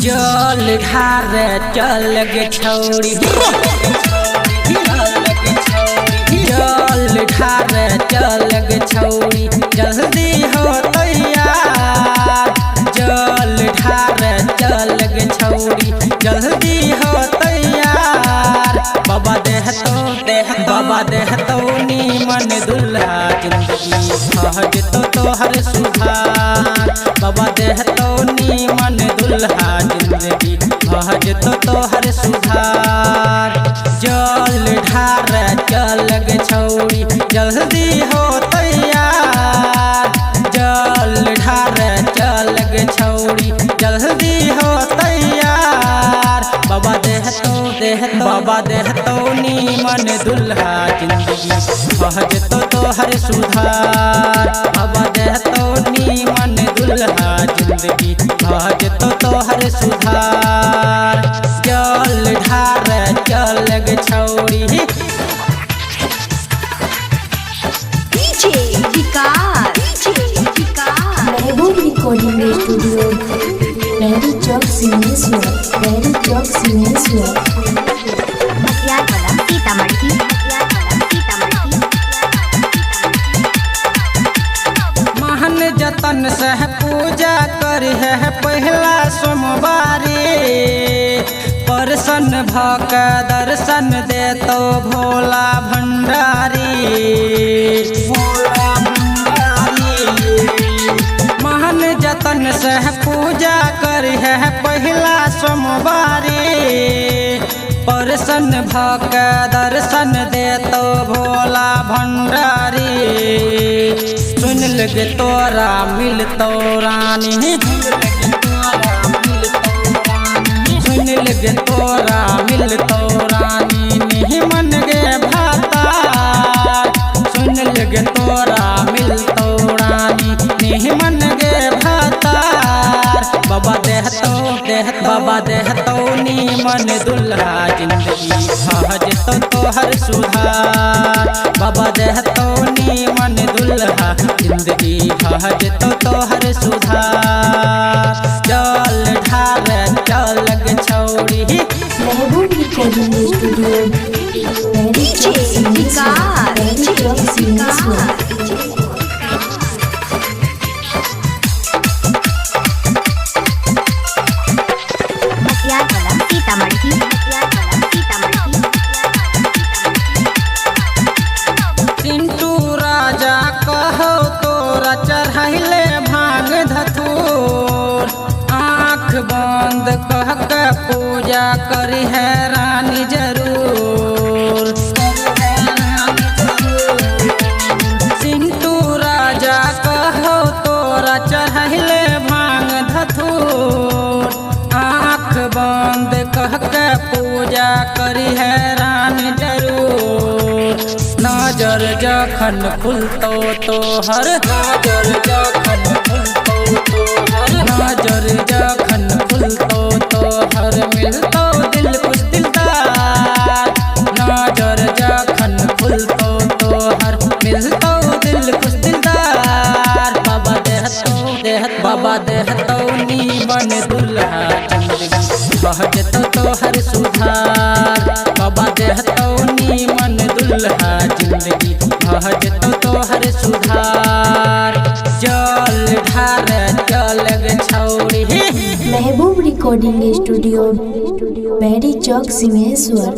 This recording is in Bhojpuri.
जल ढार चल गे छौरी, जल ढार चल गे छौरी, जल्दी हो तैयार। जल ढार चल गे छौरी, जल्दी हो तैयार। बाबा देह तो नीमन दुल्हा, जिंदगी सहज तो तोहर सुधार। बाबा देह तो नीमन दुल्हा, जिंदगी सहज तो तोहर सुधार। जल ढार चल गे छौरी, जल्दी हो तैयार। जल ढार चल गे छौरी, जल्दी हो तैयार। बाबा देह तो नीमन दुल्हा, जिंदगी सहज तो तोहर सुधार। बाबा देह तो नीमन दुल्हा, जिंदगी सहज तो तोहर सुधार। जल ढार चल गे छौरी। महबूब रिकॉर्डिंग स्टूडियो, मेहदी चौक सिंहेश्वर, मेहदी चौक सिंहेश्वर। महन जतन से पूजा करी है पहला सोमवारी। प्रसन्न भक दर्शन दे तो भोला भंडारी। महन जतन से पूजा करी है पहला सोमवारी। प्रसन्न भक दर्शन दे तो भोला भंडारी। सुन लगे तोरा मिलतो रानी, सुन लगे तोरा मिलतो रानी, नहीं मन गे भाता। सुन लगे तोरा मिलतो रानी, नहीं मन गे भाता। बाबा देह तो नीमन दुल्हा, जिंदगी सहज तो तोहर सुधार। बाबा देह तो नीमन दुल्हा, जिंदगी सहज तो तोहर सुधार। जल ढार चल गे छौरी। महबूब रिकॉर्डिंग स्टूडियो, मेहदी चौक सिंहेश्वर, मेहदी चौक सिंहेश्वर। पिंटू राजा कहो तोरा चढ़ाइले भांग धतूर। आँख बंद कह के पूजा करी है रानी जरूर। पिंटू राजा कहो तोरा चढ़ाइले भांग धतूर। आँख बंद कह के पूजा करी है रानी जरूर। नजर जखन खुलतो तोहर, नजर जखन खुलतो तोहर, नजर जखन खुलतो तोहर, मिलतो दिल कुछ दिलदार। नजर जखन खुलतो तोहर, मिलतो दिल कुछ दिलदार। बाबा देह तो नीमन दुल्हा, जिंदगी सहज तो तोहर सुधार। बाबा देह तो नीमन दुल्हा, जिंदगी सहज तो तोहर सुधार। जल ढार चल गे छौरी। महबूब रिकॉर्डिंग स्टूडियो, मेहदी चौक सिंहेश्वर।